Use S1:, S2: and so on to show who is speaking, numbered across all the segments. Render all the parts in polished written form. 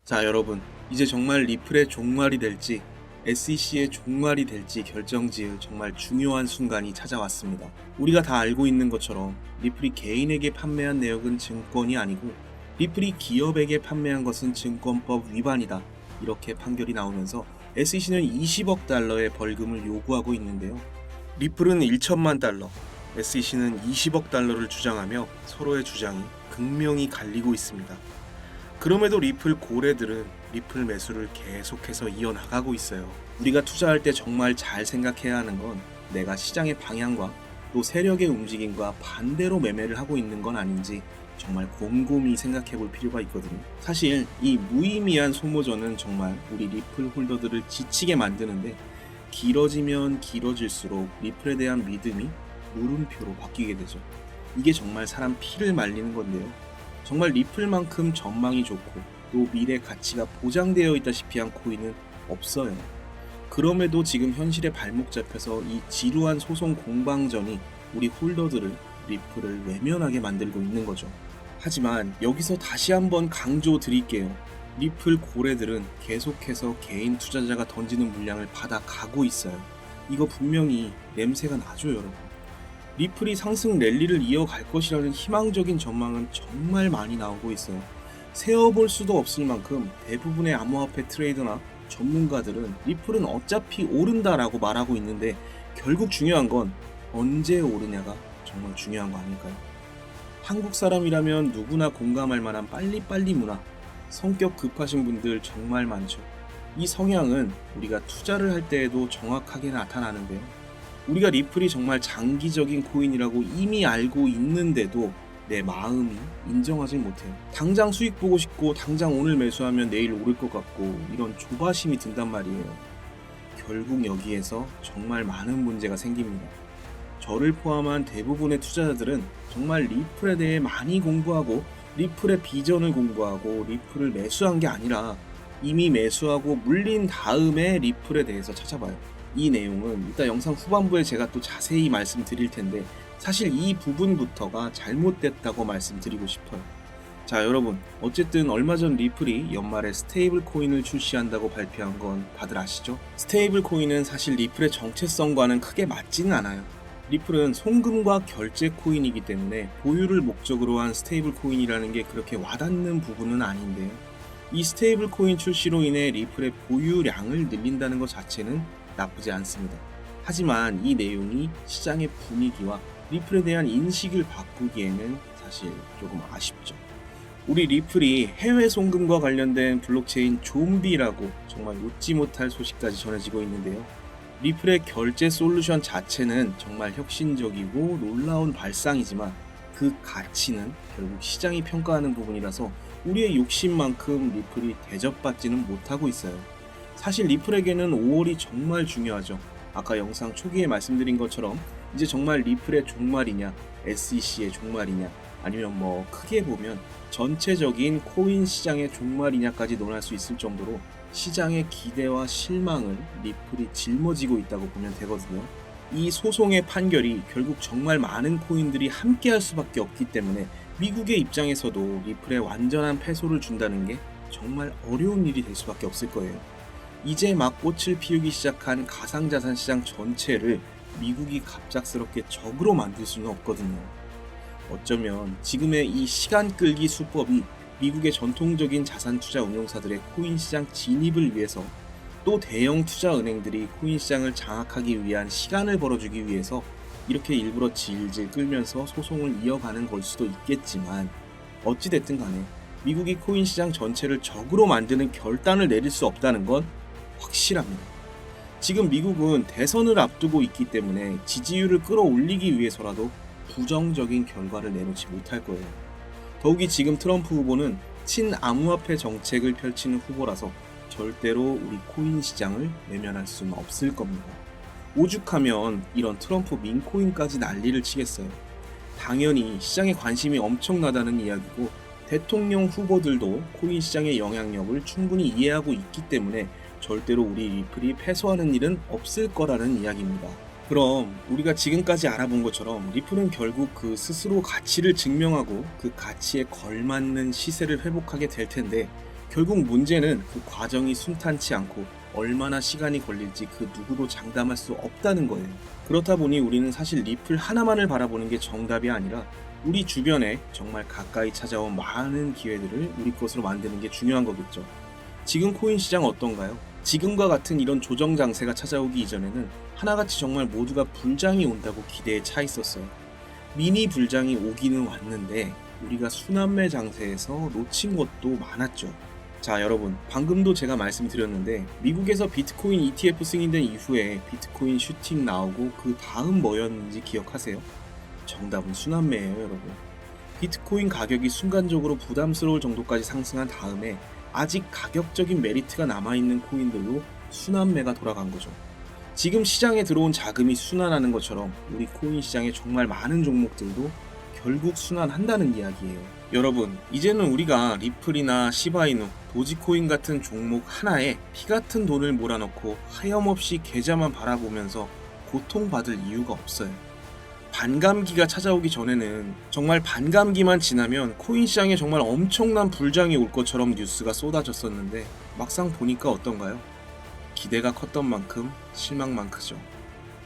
S1: 자, 여러분, 이제 정말 리플의 종말이 될지 SEC의 종말이 될지 결정지을 정말 중요한 순간이 찾아왔습니다. 우리가 다 알고 있는 것처럼 리플이 개인에게 판매한 내역은 증권이 아니고 리플이 기업에게 판매한 것은 증권법 위반이다, 이렇게 판결이 나오면서 SEC는 20억 달러의 벌금을 요구하고 있는데요. 리플은 1천만 달러, SEC는 20억 달러를 주장하며 서로의 주장이 극명히 갈리고 있습니다. 그럼에도 리플 고래들은 리플 매수를 계속해서 이어나가고 있어요. 우리가 투자할 때 정말 잘 생각해야 하는 건 내가 시장의 방향과 또 세력의 움직임과 반대로 매매를 하고 있는 건 아닌지 정말 곰곰이 생각해 볼 필요가 있거든요. 사실 이 무의미한 소모전은 정말 우리 리플 홀더들을 지치게 만드는데, 길어지면 길어질수록 리플에 대한 믿음이 물음표로 바뀌게 되죠. 이게 정말 사람 피를 말리는 건데요. 정말 리플만큼 전망이 좋고 또 미래 가치가 보장되어 있다시피 한 코인은 없어요. 그럼에도 지금 현실에 발목 잡혀서 이 지루한 소송 공방전이 우리 홀더들을, 리플을 외면하게 만들고 있는 거죠. 하지만 여기서 다시 한번 강조 드릴게요. 리플 고래들은 계속해서 개인 투자자가 던지는 물량을 받아가고 있어요. 이거 분명히 냄새가 나죠, 여러분. 리플이 상승 랠리를 이어갈 것이라는 희망적인 전망은 정말 많이 나오고 있어요. 세어볼 수도 없을 만큼 대부분의 암호화폐 트레이더나 전문가들은 리플은 어차피 오른다라고 말하고 있는데, 결국 중요한 건 언제 오르냐가 정말 중요한 거 아닐까요? 한국 사람이라면 누구나 공감할 만한 빨리빨리 문화, 성격 급하신 분들 정말 많죠. 이 성향은 우리가 투자를 할 때에도 정확하게 나타나는데요. 우리가 리플이 정말 장기적인 코인이라고 이미 알고 있는데도 내 마음이 인정하지 못해요. 당장 수익 보고 싶고 당장 오늘 매수하면 내일 오를 것 같고 이런 조바심이 든단 말이에요. 결국 여기에서 정말 많은 문제가 생깁니다. 저를 포함한 대부분의 투자자들은 정말 리플에 대해 많이 공부하고 리플의 비전을 공부하고 리플을 매수한 게 아니라 이미 매수하고 물린 다음에 리플에 대해서 찾아봐요. 이 내용은 이따 영상 후반부에 제가 또 자세히 말씀드릴 텐데, 사실 이 부분부터가 잘못됐다고 말씀드리고 싶어요. 자, 여러분, 어쨌든 얼마 전 리플이 연말에 스테이블 코인을 출시한다고 발표한 건 다들 아시죠? 스테이블 코인은 사실 리플의 정체성과는 크게 맞지는 않아요. 리플은 송금과 결제 코인이기 때문에 보유를 목적으로 한 스테이블 코인이라는 게 그렇게 와닿는 부분은 아닌데요. 이 스테이블 코인 출시로 인해 리플의 보유량을 늘린다는 것 자체는 나쁘지 않습니다. 하지만 이 내용이 시장의 분위기와 리플에 대한 인식을 바꾸기에는 사실 조금 아쉽죠. 우리 리플이 해외 송금과 관련된 블록체인 좀비라고 정말 웃지 못할 소식까지 전해지고 있는데요. 리플의 결제 솔루션 자체는 정말 혁신적이고 놀라운 발상이지만 그 가치는 결국 시장이 평가하는 부분이라서 우리의 욕심만큼 리플이 대접받지는 못하고 있어요. 사실 리플에게는 5월이 정말 중요하죠. 아까 영상 초기에 말씀드린 것처럼 이제 정말 리플의 종말이냐, SEC의 종말이냐, 아니면 크게 보면 전체적인 코인 시장의 종말이냐까지 논할 수 있을 정도로 시장의 기대와 실망을 리플이 짊어지고 있다고 보면 되거든요. 이 소송의 판결이 결국 정말 많은 코인들이 함께 할 수밖에 없기 때문에 미국의 입장에서도 리플에 완전한 패소를 준다는 게 정말 어려운 일이 될 수밖에 없을 거예요. 이제 막 꽃을 피우기 시작한 가상자산 시장 전체를 미국이 갑작스럽게 적으로 만들 수는 없거든요. 어쩌면 지금의 이 시간 끌기 수법이 미국의 전통적인 자산 투자 운용사들의 코인 시장 진입을 위해서, 또 대형 투자 은행들이 코인 시장을 장악하기 위한 시간을 벌어주기 위해서 이렇게 일부러 질질 끌면서 소송을 이어가는 걸 수도 있겠지만, 어찌됐든 간에 미국이 코인 시장 전체를 적으로 만드는 결단을 내릴 수 없다는 건 확실합니다. 지금 미국은 대선을 앞두고 있기 때문에 지지율을 끌어올리기 위해서라도 부정적인 결과를 내놓지 못할 거예요. 더욱이 지금 트럼프 후보는 친암호화폐 정책을 펼치는 후보라서 절대로 우리 코인 시장을 외면할 수는 없을 겁니다. 오죽하면 이런 트럼프 민코인까지 난리를 치겠어요. 당연히 시장에 관심이 엄청나다는 이야기고, 대통령 후보들도 코인 시장의 영향력을 충분히 이해하고 있기 때문에 절대로 우리 리플이 패소하는 일은 없을 거라는 이야기입니다. 그럼 우리가 지금까지 알아본 것처럼 리플은 결국 그 스스로 가치를 증명하고 그 가치에 걸맞는 시세를 회복하게 될 텐데, 결국 문제는 그 과정이 순탄치 않고 얼마나 시간이 걸릴지 그 누구도 장담할 수 없다는 거예요. 그렇다 보니 우리는 사실 리플 하나만을 바라보는 게 정답이 아니라 우리 주변에 정말 가까이 찾아온 많은 기회들을 우리 것으로 만드는 게 중요한 거겠죠. 지금 코인 시장 어떤가요? 지금과 같은 이런 조정 장세가 찾아오기 이전에는 하나같이 정말 모두가 불장이 온다고 기대에 차 있었어요. 미니 불장이 오기는 왔는데 우리가 순환매 장세에서 놓친 것도 많았죠. 자, 여러분, 방금도 제가 말씀드렸는데 미국에서 비트코인 ETF 승인된 이후에 비트코인 슈팅 나오고 그 다음 뭐였는지 기억하세요? 정답은 순환매예요, 여러분. 비트코인 가격이 순간적으로 부담스러울 정도까지 상승한 다음에 아직 가격적인 메리트가 남아있는 코인들로 순환매가 돌아간 거죠. 지금 시장에 들어온 자금이 순환하는 것처럼 우리 코인 시장의 정말 많은 종목들도 결국 순환한다는 이야기예요. 여러분, 이제는 우리가 리플이나 시바이누, 도지코인 같은 종목 하나에 피 같은 돈을 몰아넣고 하염없이 계좌만 바라보면서 고통받을 이유가 없어요. 반감기가 찾아오기 전에는 정말 반감기만 지나면 코인 시장에 정말 엄청난 불장이 올 것처럼 뉴스가 쏟아졌었는데 막상 보니까 어떤가요? 기대가 컸던 만큼 실망만 크죠.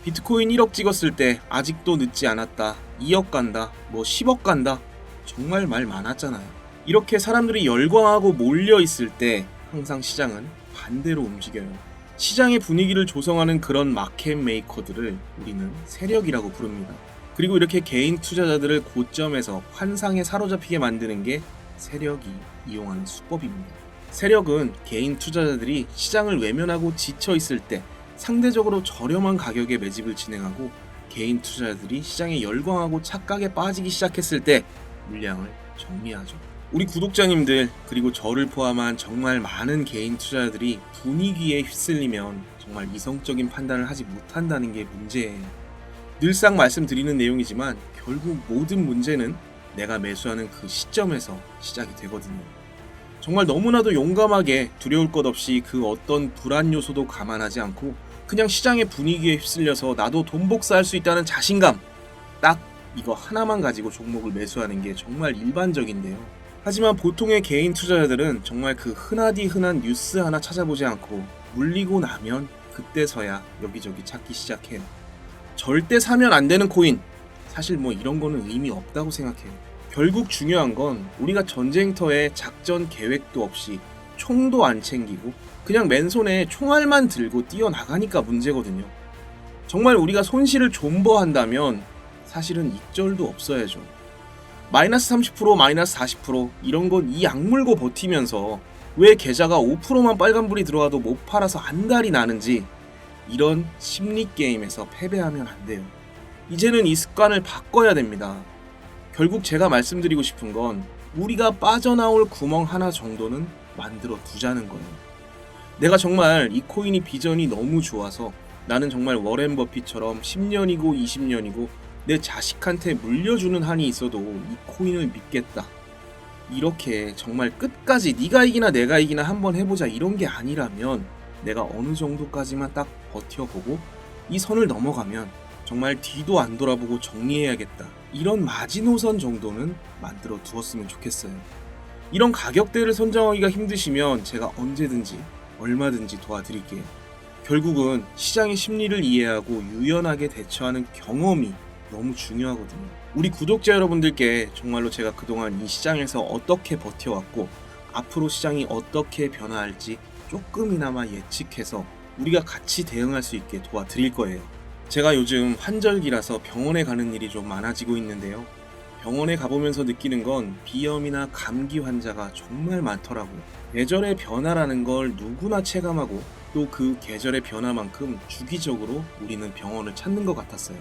S1: 비트코인 1억 찍었을 때 아직도 늦지 않았다, 2억 간다, 10억 간다, 정말 말 많았잖아요. 이렇게 사람들이 열광하고 몰려 있을 때 항상 시장은 반대로 움직여요. 시장의 분위기를 조성하는 그런 마켓 메이커들을 우리는 세력이라고 부릅니다. 그리고 이렇게 개인 투자자들을 고점에서 환상에 사로잡히게 만드는 게 세력이 이용하는 수법입니다. 세력은 개인 투자자들이 시장을 외면하고 지쳐 있을 때 상대적으로 저렴한 가격에 매집을 진행하고 개인 투자자들이 시장에 열광하고 착각에 빠지기 시작했을 때 물량을 정리하죠. 우리 구독자님들 그리고 저를 포함한 정말 많은 개인 투자자들이 분위기에 휩쓸리면 정말 이성적인 판단을 하지 못한다는 게 문제예요. 늘상 말씀드리는 내용이지만 결국 모든 문제는 내가 매수하는 그 시점에서 시작이 되거든요. 정말 너무나도 용감하게 두려울 것 없이 그 어떤 불안 요소도 감안하지 않고 그냥 시장의 분위기에 휩쓸려서 나도 돈 복사할 수 있다는 자신감, 딱 이거 하나만 가지고 종목을 매수하는 게 정말 일반적인데요. 하지만 보통의 개인 투자자들은 정말 그 흔하디 흔한 뉴스 하나 찾아보지 않고 물리고 나면 그때서야 여기저기 찾기 시작해요. 절대 사면 안 되는 코인, 사실 이런 거는 의미 없다고 생각해요. 결국 중요한 건 우리가 전쟁터에 작전 계획도 없이 총도 안 챙기고 그냥 맨손에 총알만 들고 뛰어나가니까 문제거든요. 정말 우리가 손실을 존버한다면 사실은 익절도 없어야죠. 마이너스 30%, 마이너스 40% 이런 건 이 악물고 버티면서 왜 계좌가 5%만 빨간불이 들어와도 못 팔아서 안달이 나는지 이런 심리 게임에서 패배하면 안 돼요. 이제는 이 습관을 바꿔야 됩니다. 결국 제가 말씀드리고 싶은 건 우리가 빠져나올 구멍 하나 정도는 만들어 두자는 거예요. 내가 정말 이 코인이 비전이 너무 좋아서 나는 정말 워렌 버핏처럼 10년이고 20년이고 내 자식한테 물려주는 한이 있어도 이 코인을 믿겠다. 이렇게 정말 끝까지 네가 이기나 내가 이기나 한번 해보자 이런 게 아니라면 내가 어느 정도까지만 딱 버텨보고 이 선을 넘어가면 정말 뒤도 안 돌아보고 정리해야겠다. 이런 마지노선 정도는 만들어 두었으면 좋겠어요. 이런 가격대를 선정하기가 힘드시면 제가 언제든지 얼마든지 도와드릴게요. 결국은 시장의 심리를 이해하고 유연하게 대처하는 경험이 너무 중요하거든요. 우리 구독자 여러분들께 정말로 제가 그동안 이 시장에서 어떻게 버텨왔고 앞으로 시장이 어떻게 변화할지 조금이나마 예측해서 우리가 같이 대응할 수 있게 도와드릴 거예요. 제가 요즘 환절기라서 병원에 가는 일이 좀 많아지고 있는데요. 병원에 가보면서 느끼는 건 비염이나 감기 환자가 정말 많더라고요. 계절의 변화라는 걸 누구나 체감하고 또 그 계절의 변화만큼 주기적으로 우리는 병원을 찾는 것 같았어요.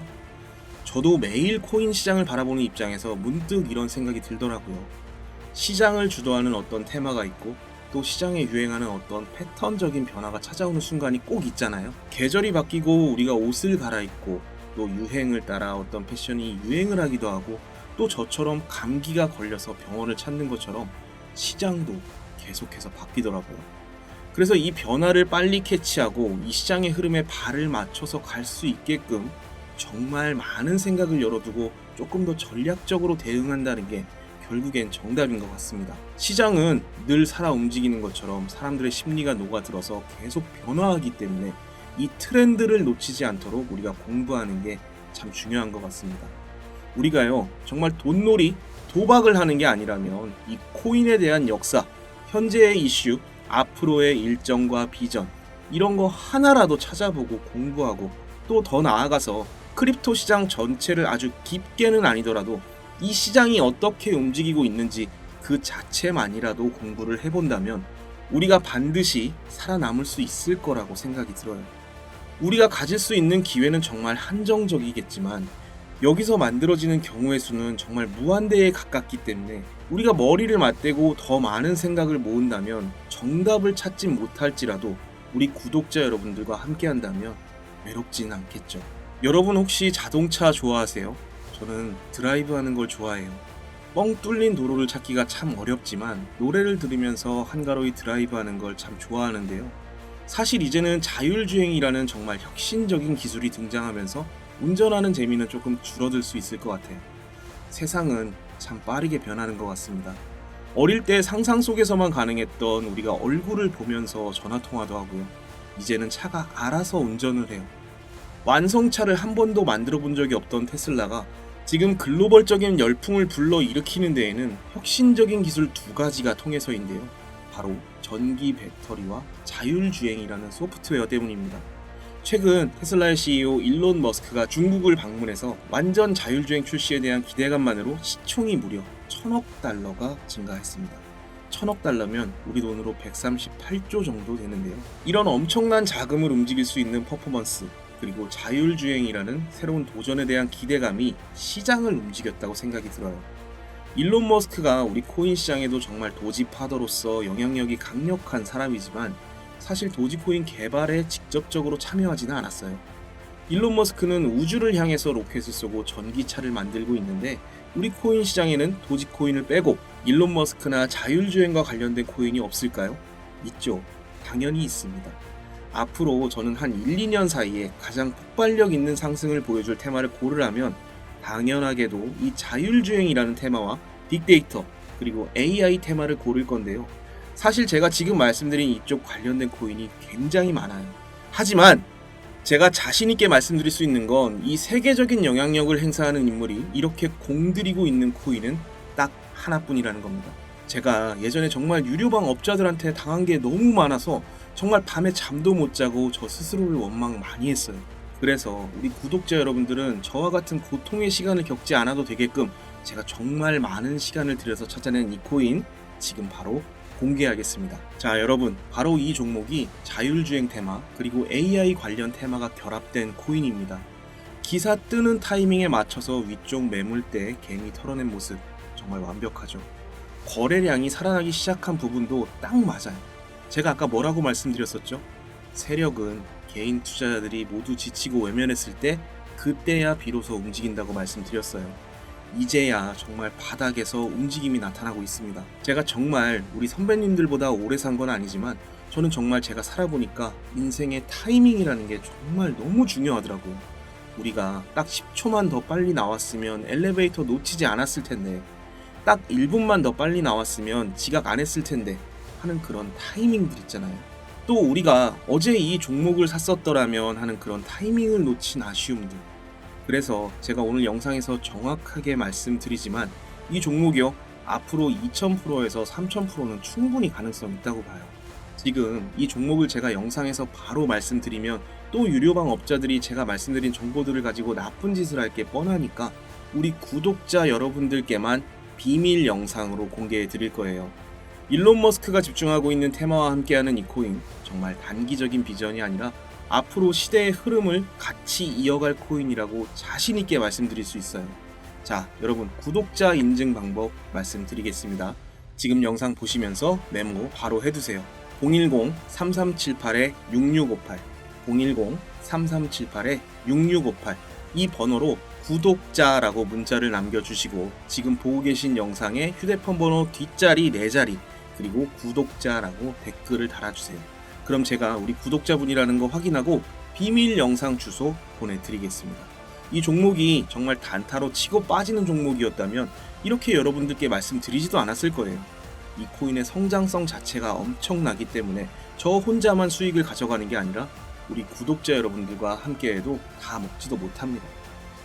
S1: 저도 매일 코인 시장을 바라보는 입장에서 문득 이런 생각이 들더라고요. 시장을 주도하는 어떤 테마가 있고 또 시장에 유행하는 어떤 패턴적인 변화가 찾아오는 순간이 꼭 있잖아요. 계절이 바뀌고 우리가 옷을 갈아입고 또 유행을 따라 어떤 패션이 유행을 하기도 하고 또 저처럼 감기가 걸려서 병원을 찾는 것처럼 시장도 계속해서 바뀌더라고요. 그래서 이 변화를 빨리 캐치하고 이 시장의 흐름에 발을 맞춰서 갈 수 있게끔 정말 많은 생각을 열어두고 조금 더 전략적으로 대응한다는 게 결국엔 정답인 것 같습니다. 시장은 늘 살아 움직이는 것처럼 사람들의 심리가 녹아들어서 계속 변화하기 때문에 이 트렌드를 놓치지 않도록 우리가 공부하는 게 참 중요한 것 같습니다. 우리가요, 정말 돈놀이, 도박을 하는 게 아니라면 이 코인에 대한 역사, 현재의 이슈, 앞으로의 일정과 비전, 이런 거 하나라도 찾아보고 공부하고, 또 더 나아가서 크립토 시장 전체를 아주 깊게는 아니더라도 이 시장이 어떻게 움직이고 있는지 그 자체만이라도 공부를 해본다면 우리가 반드시 살아남을 수 있을 거라고 생각이 들어요. 우리가 가질 수 있는 기회는 정말 한정적이겠지만 여기서 만들어지는 경우의 수는 정말 무한대에 가깝기 때문에 우리가 머리를 맞대고 더 많은 생각을 모은다면 정답을 찾지 못할지라도 우리 구독자 여러분들과 함께 한다면 외롭진 않겠죠. 여러분 혹시 자동차 좋아하세요? 저는 드라이브 하는 걸 좋아해요. 뻥 뚫린 도로를 찾기가 참 어렵지만 노래를 들으면서 한가로이 드라이브 하는 걸 참 좋아하는데요. 사실 이제는 자율주행이라는 정말 혁신적인 기술이 등장하면서 운전하는 재미는 조금 줄어들 수 있을 것 같아요. 세상은 참 빠르게 변하는 것 같습니다. 어릴 때 상상 속에서만 가능했던 우리가 얼굴을 보면서 전화통화도 하고요. 이제는 차가 알아서 운전을 해요. 완성차를 한 번도 만들어 본 적이 없던 테슬라가 지금 글로벌적인 열풍을 불러일으키는 데에는 혁신적인 기술 두 가지가 통해서인데요. 바로 전기 배터리와 자율주행이라는 소프트웨어 때문입니다. 최근 테슬라의 CEO 일론 머스크가 중국을 방문해서 완전 자율주행 출시에 대한 기대감만으로 시총이 무려 1000억 달러가 증가했습니다. 1000억 달러면 우리 돈으로 138조 정도 되는데요. 이런 엄청난 자금을 움직일 수 있는 퍼포먼스, 그리고 자율주행이라는 새로운 도전에 대한 기대감이 시장을 움직였다고 생각이 들어요. 일론 머스크가 우리 코인 시장에도 정말 도지파더로서 영향력이 강력한 사람이지만 사실 도지코인 개발에 직접적으로 참여하지는 않았어요. 일론 머스크는 우주를 향해서 로켓을 쏘고 전기차를 만들고 있는데 우리 코인 시장에는 도지코인을 빼고 일론 머스크나 자율주행과 관련된 코인이 없을까요? 있죠. 당연히 있습니다. 앞으로 저는 한 1, 2년 사이에 가장 폭발력 있는 상승을 보여줄 테마를 고르라면 당연하게도 이 자율주행이라는 테마와 빅데이터 그리고 AI 테마를 고를 건데요. 사실 제가 지금 말씀드린 이쪽 관련된 코인이 굉장히 많아요. 하지만 제가 자신있게 말씀드릴 수 있는 건 이 세계적인 영향력을 행사하는 인물이 이렇게 공들이고 있는 코인은 딱 하나뿐이라는 겁니다. 제가 예전에 정말 유료방 업자들한테 당한 게 너무 많아서 정말 밤에 잠도 못 자고 저 스스로를 원망 많이 했어요. 그래서 우리 구독자 여러분들은 저와 같은 고통의 시간을 겪지 않아도 되게끔 제가 정말 많은 시간을 들여서 찾아낸 이 코인 지금 바로 공개하겠습니다. 자, 여러분, 바로 이 종목이 자율주행 테마 그리고 AI 관련 테마가 결합된 코인입니다. 기사 뜨는 타이밍에 맞춰서 위쪽 매물대 개미 털어낸 모습 정말 완벽하죠. 거래량이 살아나기 시작한 부분도 딱 맞아요. 제가 아까 뭐라고 말씀드렸었죠? 세력은 개인 투자자들이 모두 지치고 외면했을 때 그때야 비로소 움직인다고 말씀드렸어요. 이제야 정말 바닥에서 움직임이 나타나고 있습니다. 제가 정말 우리 선배님들보다 오래 산 건 아니지만 저는 정말 제가 살아보니까 인생의 타이밍이라는 게 정말 너무 중요하더라고요. 우리가 딱 10초만 더 빨리 나왔으면 엘리베이터 놓치지 않았을 텐데 딱 1분만 더 빨리 나왔으면 지각 안 했을 텐데 하는 그런 타이밍들 있잖아요. 또 우리가 어제 이 종목을 샀었더라면 하는 그런 타이밍을 놓친 아쉬움들. 그래서 제가 오늘 영상에서 정확하게 말씀드리지만 이 종목이요, 앞으로 2000%에서 3000%는 충분히 가능성이 있다고 봐요. 지금 이 종목을 제가 영상에서 바로 말씀드리면 또 유료방 업자들이 제가 말씀드린 정보들을 가지고 나쁜 짓을 할 게 뻔하니까 우리 구독자 여러분들께만 비밀 영상으로 공개해 드릴 거예요. 일론 머스크가 집중하고 있는 테마와 함께하는 이 코인, 정말 단기적인 비전이 아니라 앞으로 시대의 흐름을 같이 이어갈 코인이라고 자신있게 말씀드릴 수 있어요. 자, 여러분, 구독자 인증 방법 말씀드리겠습니다. 지금 영상 보시면서 메모 바로 해두세요. 010-3378-6658 010-3378-6658 이 번호로 구독자라고 문자를 남겨주시고 지금 보고 계신 영상의 휴대폰 번호 뒷자리 4자리 그리고 구독자라고 댓글을 달아주세요. 그럼 제가 우리 구독자분이라는 거 확인하고 비밀 영상 주소 보내드리겠습니다. 이 종목이 정말 단타로 치고 빠지는 종목이었다면 이렇게 여러분들께 말씀드리지도 않았을 거예요. 이 코인의 성장성 자체가 엄청나기 때문에 저 혼자만 수익을 가져가는 게 아니라 우리 구독자 여러분들과 함께해도 다 먹지도 못합니다.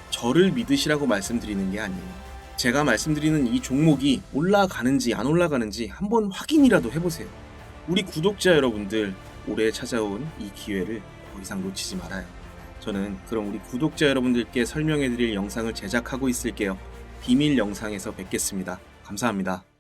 S1: 저를 믿으시라고 말씀드리는 게 아니에요. 제가 말씀드리는 이 종목이 올라가는지 안 올라가는지 한번 확인이라도 해보세요. 우리 구독자 여러분들 올해 찾아온 이 기회를 더 이상 놓치지 말아요. 저는 그럼 우리 구독자 여러분들께 설명해드릴 영상을 제작하고 있을게요. 비밀 영상에서 뵙겠습니다. 감사합니다.